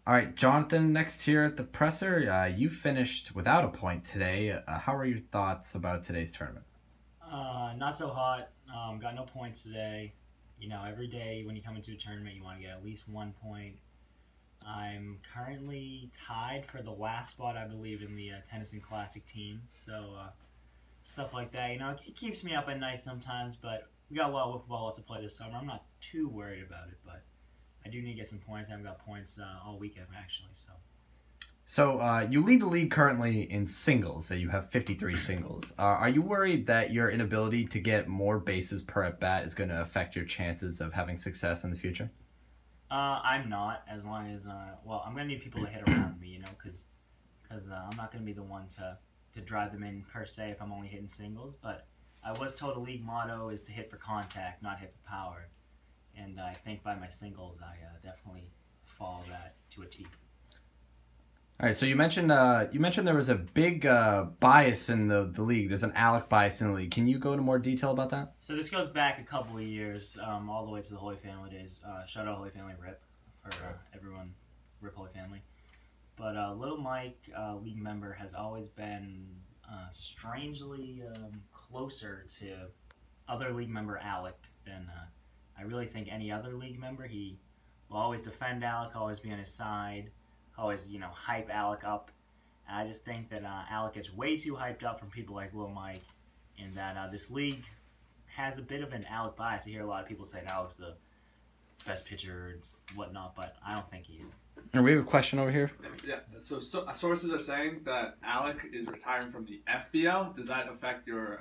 All right, Jonathan, next here at the presser. You finished without a point today. How are your thoughts about today's tournament? Not so hot. Got no points today. You know, every day when you come into a tournament, you want to get at least 1 point. I'm currently tied for the last spot, I believe, in the Tennyson Classic team. So stuff like that, you know, it keeps me up at night sometimes. But we got a lot of football left to play this summer. I'm not too worried about it, but I do need to get some points. I haven't got points all weekend actually. So you lead the league currently in singles. So you have 53 singles. Are you worried that your inability to get more bases per at bat is going to affect your chances of having success in the future? I'm not, as long as well, I'm gonna need people to hit around me, you know, because I'm not gonna be the one to drive them in per se if I'm only hitting singles. But I was told the league motto is to hit for contact, not hit for power, and I think by my singles, I definitely follow that to a T. All right, so you mentioned there was a big bias in the league. There's an Alec bias in the league. Can you go into more detail about that? So this goes back a couple of years, all the way to the Holy Family days. Shout out Holy Family, RIP, for everyone, RIP Holy Family. But Little Mike, league member, has always been strangely closer to other league member Alec than I really think any other league member. He will always defend Alec, always be on his side, always, you know, hype Alec up. And I just think that Alec gets way too hyped up from people like Lil Mike, and that this league has a bit of an Alec bias. I hear a lot of people say Alec's the best pitcher and whatnot, but I don't think he is. And we have a question over here. Yeah, so sources are saying that Alec is retiring from the FBL. Does that affect your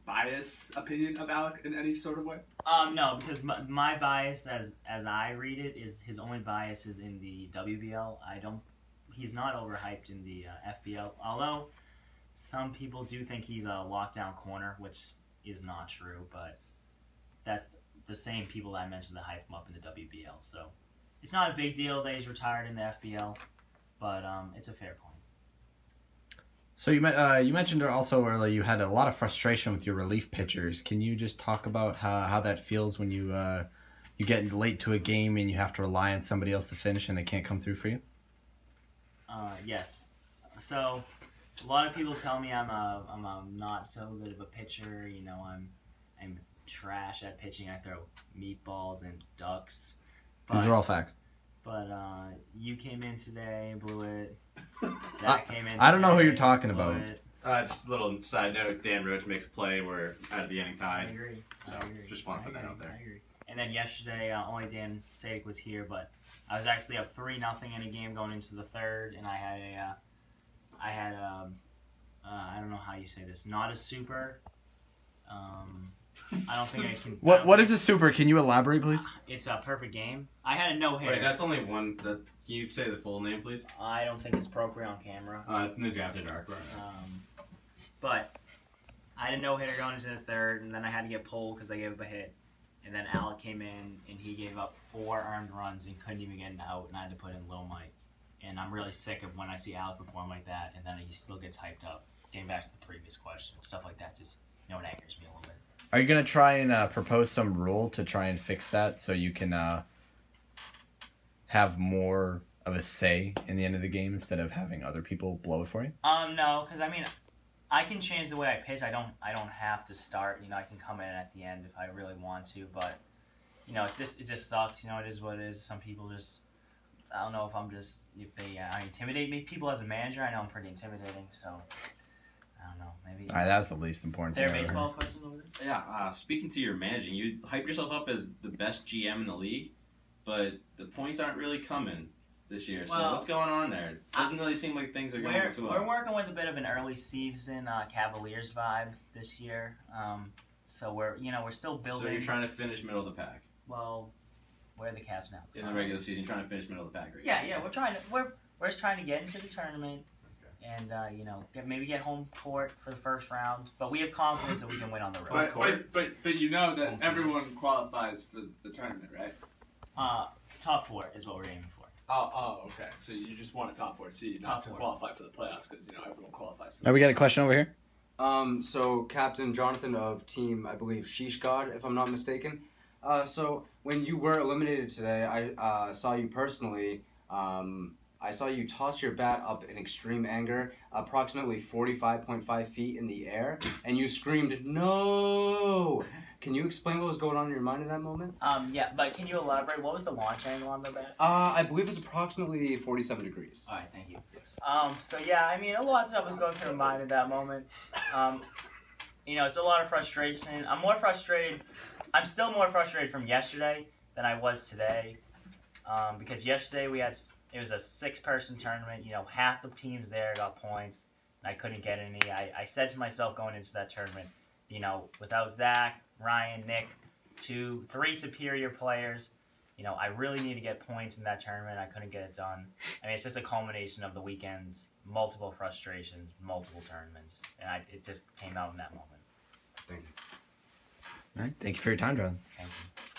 bias opinion of Alec in any sort of way? No, because my bias, as I read it, is his only bias is in the WBL. He's not overhyped in the FBL. Although some people do think he's a lockdown corner, which is not true. But that's the same people that I mentioned that hype him up in the WBL. So it's not a big deal that he's retired in the FBL, but it's a fair point. So you mentioned also earlier you had a lot of frustration with your relief pitchers. Can you just talk about how that feels when you get late to a game and you have to rely on somebody else to finish and they can't come through for you? Yes. So a lot of people tell me I'm a not so good of a pitcher. You know, I'm trash at pitching. I throw meatballs and ducks. These are all facts. But you came in today, blew it. Zach came in. I don't know who you're talking about. Just a little side note: if Dan Roach makes a play, we're out of the inning tied. I agree. So just want to put that out there. I agree. And then yesterday, only Dan Sadik was here, but I was actually up 3-0 in a game going into the third, and I had I don't know how you say this, not a super. I don't think I can. What is a super? Can you elaborate, please? It's a perfect game. I had a no-hitter. Wait, that's only one. Can you say the full name, please? I don't think it's appropriate on camera. It's Ninja After Dark. But I had a no-hitter going into the third, and then I had to get pulled because I gave up a hit. And then Alec came in, and he gave up 4 earned runs and couldn't even get an out, and I had to put in Lil Mike. And I'm really sick of when I see Alec perform like that, and then he still gets hyped up. Getting back to the previous question, stuff like that just, you know, it angers me a little bit. Are you gonna try and propose some rule to try and fix that so you can have more of a say in the end of the game instead of having other people blow it for you? No, because I mean, I can change the way I pitch. I don't have to start. You know, I can come in at the end if I really want to. But you know, it just sucks. You know, it is what it is. Some people just, I don't know if they intimidate me. People as a manager, I know I'm pretty intimidating. So I don't know. Maybe. All right, that was the least important thing. Their baseball question over there. Yeah. Speaking to your managing, you hype yourself up as the best GM in the league, but the points aren't really coming this year. So what's going on there? It doesn't really seem like things are going too well. We're working with a bit of an early season Cavaliers vibe this year. So we're still building. So you're trying to finish middle of the pack. Well, where are the Cavs now? In the regular season, you're trying to finish middle of the pack, right? Yeah. We're just trying to get into the tournament. And maybe get home court for the first round, but we have confidence that we can win on the road. But you know that everyone qualifies for the tournament, right? Top 4 is what we're aiming for. Oh, okay. So you just want a top 4 seed, not to qualify for the playoffs, because everyone qualifies for. Now we got a question over here. So Captain Jonathan of Team, I believe Sheesh God, if I'm not mistaken. So when you were eliminated today, I saw you personally I saw you toss your bat up in extreme anger, approximately 45.5 feet in the air, and you screamed, "No!" Can you explain what was going on in your mind in that moment? Yeah, but can you elaborate? What was the launch angle on the bat? I believe it's approximately 47 degrees. All right, thank you. Yes. So yeah, I mean, a lot of stuff was going through my mind at that moment. It's a lot of frustration. I'm still more frustrated from yesterday than I was today. Because yesterday it was a 6-person tournament. Half the teams there got points, and I couldn't get any. I said to myself going into that tournament, without Zach, Ryan, Nick, 3 superior players, I really need to get points in that tournament. I couldn't get it done. I mean, it's just a culmination of the weekend's multiple frustrations, multiple tournaments, and it just came out in that moment. Thank you. All right. Thank you for your time, Jonathan. Thank you.